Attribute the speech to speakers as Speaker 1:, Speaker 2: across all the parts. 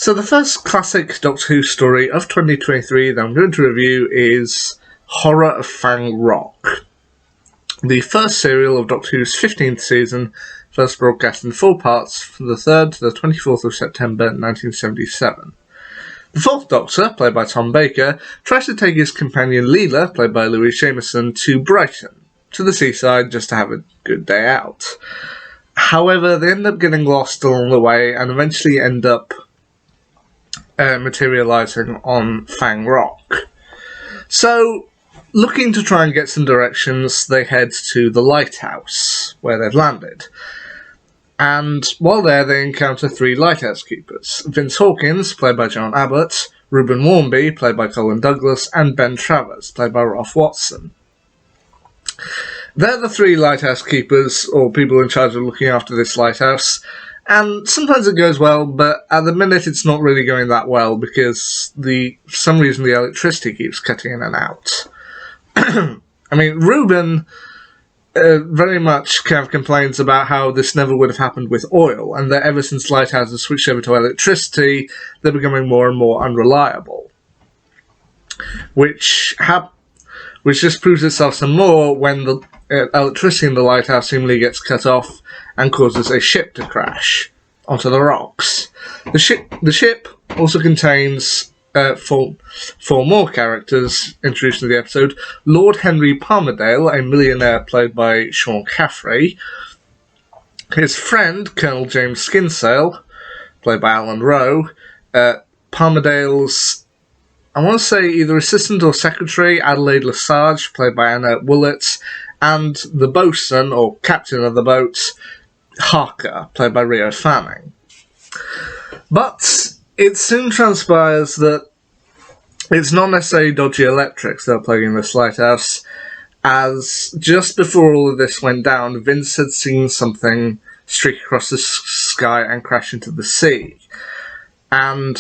Speaker 1: So the first classic Doctor Who story of 2023 that I'm going to review is Horror of Fang Rock, the first serial of Doctor Who's 15th season, first broadcast in 4 parts from the 3rd to the 24th of September 1977. The Fourth Doctor, played by Tom Baker, tries to take his companion Leela, played by Louise Jameson, to Brighton, to the seaside, just to have a good day out. However, they end up getting lost along the way and eventually end up materialising on Fang Rock. So, looking to try and get some directions, they head to the lighthouse, where they've landed. And while there, they encounter 3 lighthouse keepers: Vince Hawkins, played by John Abbott, Reuben Warmby, played by Colin Douglas, and Ben Travers, played by Ralph Watson. They're the 3 lighthouse keepers, or people in charge of looking after this lighthouse, and sometimes it goes well, but at the minute it's not really going that well, because for some reason the electricity keeps cutting in and out. I mean, Reuben very much kind of complains about how this never would have happened with oil, and that ever since lighthouses switched over to electricity, they're becoming more and more unreliable. Which just proves itself some more when the electricity in the lighthouse seemingly gets cut off and causes a ship to crash onto the rocks. The ship also contains four more characters introduced in the episode: Lord Henry Palmerdale, a millionaire played by Sean Caffrey; his friend, Colonel James Skinsale, played by Alan Rowe; Palmerdale's, I want to say, either assistant or secretary, Adelaide Lesage, played by Anna Willett; and the boatswain, or captain of the boat, Harker, played by Rio Fanning. But it soon transpires that it's not necessarily dodgy electrics that are plaguing this lighthouse, as just before all of this went down, Vince had seen something streak across the sky and crash into the sea. And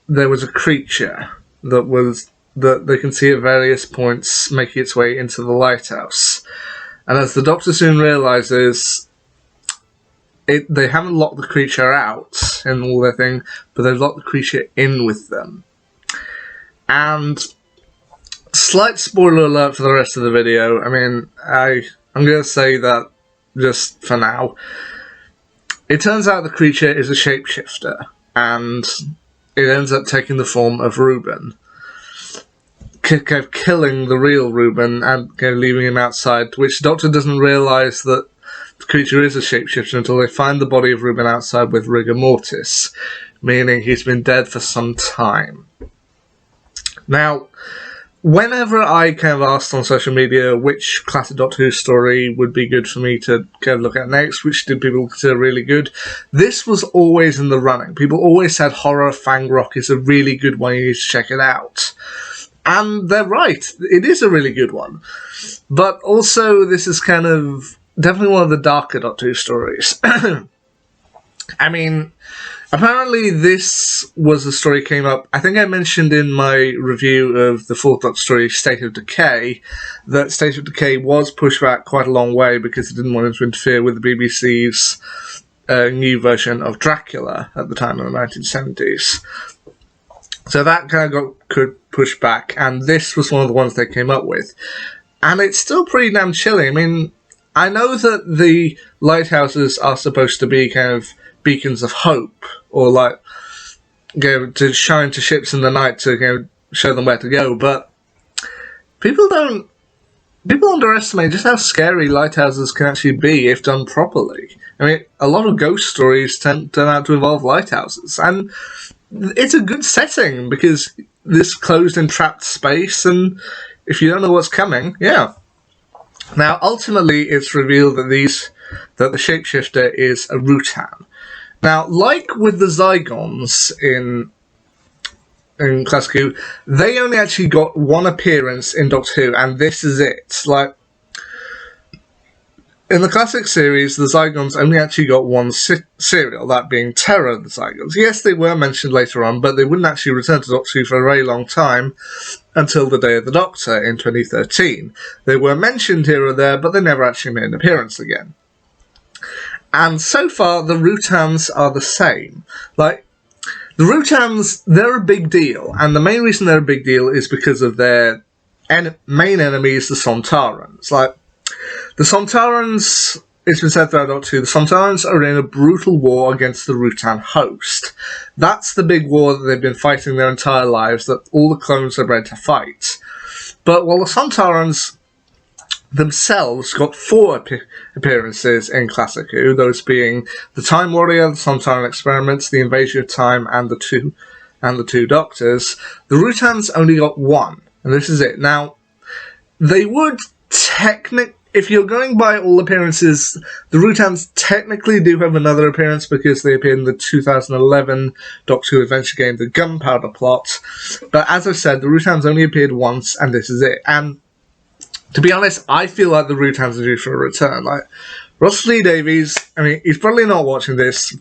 Speaker 1: there was a creature that they can see at various points making its way into the lighthouse. And as the Doctor soon realises, they haven't locked the creature out in all their thing, but they've locked the creature in with them. And slight spoiler alert for the rest of the video. I mean, I'm going to say that just for now. It turns out the creature is a shapeshifter, and it ends up taking the form of Reuben, killing the real Reuben and leaving him outside, to which the Doctor doesn't realise that the creature is a shapeshifter until they find the body of Reuben outside with rigor mortis, meaning he's been dead for some time. Now, whenever I kind of asked on social media which classic Doctor Who story would be good for me to kind of look at next, which did people consider really good, this was always in the running. People always said Horror of Fang Rock is a really good one, you need to check it out. And they're right, it is a really good one. But also, this is kind of definitely one of the darker Doctor Who stories. I mean, apparently this was the story came up, I think I mentioned in my review of the Fourth Doctor story, State of Decay, that State of Decay was pushed back quite a long way because it didn't want it to interfere with the BBC's new version of Dracula at the time in the 1970s. So that kind of got pushed back, and this was one of the ones they came up with. And it's still pretty damn chilling. I mean, I know that the lighthouses are supposed to be kind of beacons of hope, or like to shine to ships in the night to show them where to go, but people underestimate just how scary lighthouses can actually be if done properly. I mean, a lot of ghost stories turn out to involve lighthouses, and it's a good setting because this closed and trapped space, and if you don't know what's coming, yeah. Now, ultimately, it's revealed that the shapeshifter is a Rutan. Now, like with the Zygons in Classic Who, they only actually got one appearance in Doctor Who, and this is it. Like, in the classic series, the Zygons only actually got one serial, that being Terror of the Zygons. Yes, they were mentioned later on, but they wouldn't actually return to Doctor Who for a very long time, until the Day of the Doctor in 2013. They were mentioned here or there, but they never actually made an appearance again. And so far, the Rutans are the same. Like, The Rutans, they're a big deal, and the main reason they're a big deal is because of their main enemies, the Sontarans. Like, the Sontarans, it's been said throughout Doctor Who, the Sontarans are in a brutal war against the Rutan host. That's the big war that they've been fighting their entire lives, that all the clones are bred to fight. But while the Sontarans themselves got 4 appearances in Classic Who, those being the Time Warrior, the Sontaran Experiments, the Invasion of Time, and the two Doctors, the Rutans only got 1, and this is it. Now, they would if you're going by all appearances, the Rutans technically do have another appearance because they appeared in the 2011 Doctor Who adventure game, The Gunpowder Plot. But as I said, the Rutans only appeared once, and this is it. And to be honest, I feel like the Rutans are due for a return. Like, Russell T Davies, I mean, he's probably not watching this.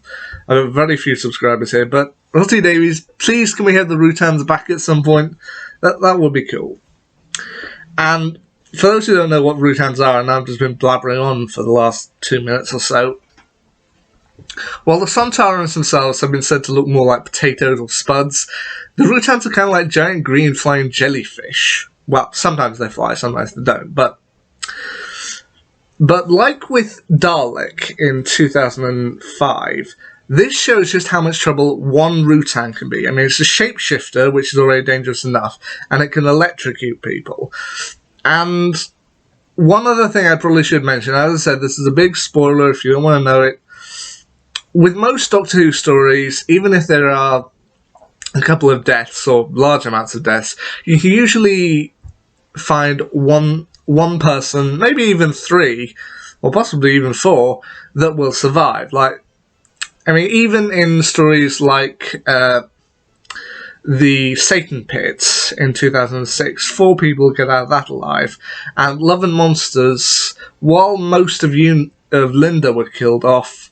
Speaker 1: I have very few subscribers here, but Russell T Davies, please can we have the Rutans back at some point? That would be cool. And for those who don't know what Rutans are, and I've just been blabbering on for the last 2 minutes or so, while the Sontarans themselves have been said to look more like potatoes or spuds, the Rutans are kind of like giant green flying jellyfish. Well, sometimes they fly, sometimes they don't, but like with Dalek in 2005, this shows just how much trouble one Rutan can be. I mean, it's a shapeshifter, which is already dangerous enough, and it can electrocute people. And one other thing I probably should mention, as I said, this is a big spoiler if you don't want to know it. With most Doctor Who stories, even if there are a couple of deaths or large amounts of deaths, you can usually find one person, maybe even 3, or possibly even 4, that will survive. Like, I mean, even in stories like the Satan Pit in 2006, 4 people get out of that alive. And Love and Monsters, while most of Linda were killed off,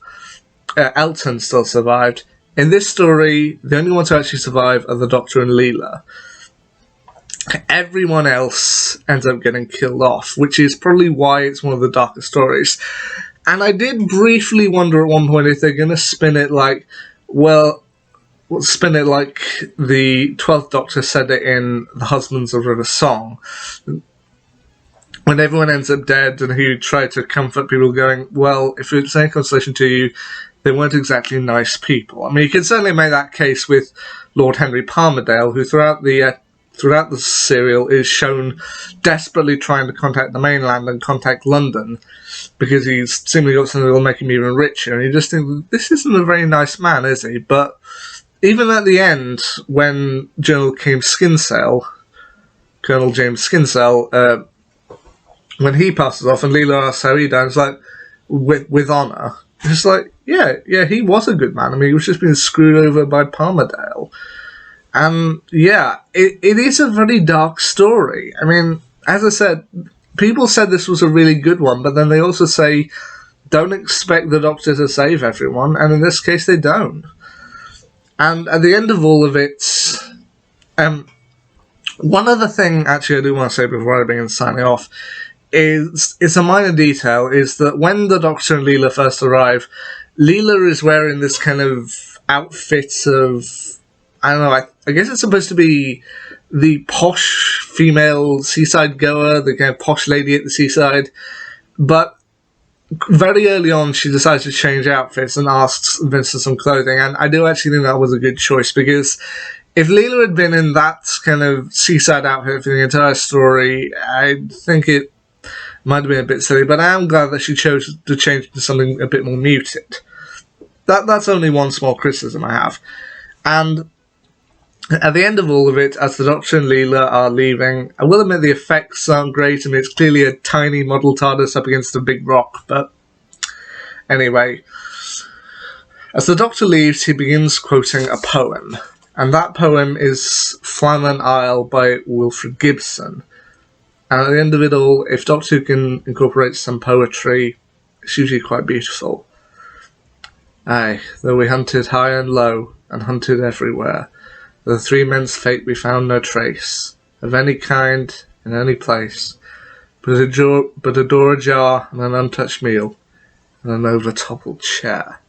Speaker 1: Elton still survived. In this story, the only ones who actually survive are the Doctor and Leela. Everyone else ends up getting killed off, which is probably why it's one of the darker stories. And I did briefly wonder at one point if they're going to spin it like, well, spin it like the 12th Doctor said it in The Husbands of River Song, when everyone ends up dead and he tried to comfort people going, well, if it's any consolation to you, they weren't exactly nice people. I mean, you can certainly make that case with Lord Henry Palmerdale, who throughout the serial is shown desperately trying to contact the mainland and contact London because he's seemingly got something that will make him even richer, and you just think, this isn't a very nice man, is he? But even at the end, when Colonel James Skinsale, when he passes off and Leela asks how he died, it's like, with honour. It's like, yeah, he was a good man. I mean, he was just being screwed over by Palmerdale. And yeah, it is a very dark story. I mean, as I said, people said this was a really good one, but then they also say, don't expect the Doctor to save everyone, and in this case they don't. And at the end of all of it, one other thing actually I do want to say before I begin signing off is, it's a minor detail, is that when the Doctor and Leela first arrive, Leela is wearing this kind of outfit of, I don't know, I guess it's supposed to be the posh female seaside goer, the kind of posh lady at the seaside, but very early on she decides to change outfits and asks Vince for some clothing, and I do actually think that was a good choice, because if Leela had been in that kind of seaside outfit for the entire story, I think it might have been a bit silly, but I am glad that she chose to change to something a bit more muted. That's only one small criticism I have. And at the end of all of it, as the Doctor and Leela are leaving, I will admit the effects aren't great. I mean, it's clearly a tiny model TARDIS up against a big rock, but anyway. As the Doctor leaves, he begins quoting a poem, and that poem is Flannan Isle by Wilfred Gibson. And at the end of it all, if Doctor Who can incorporate some poetry, it's usually quite beautiful. Aye, though we hunted high and low, and hunted everywhere, of the 3 men's fate we found no trace, of any kind, in any place, but a door ajar, and an untouched meal, and an over-toppled chair.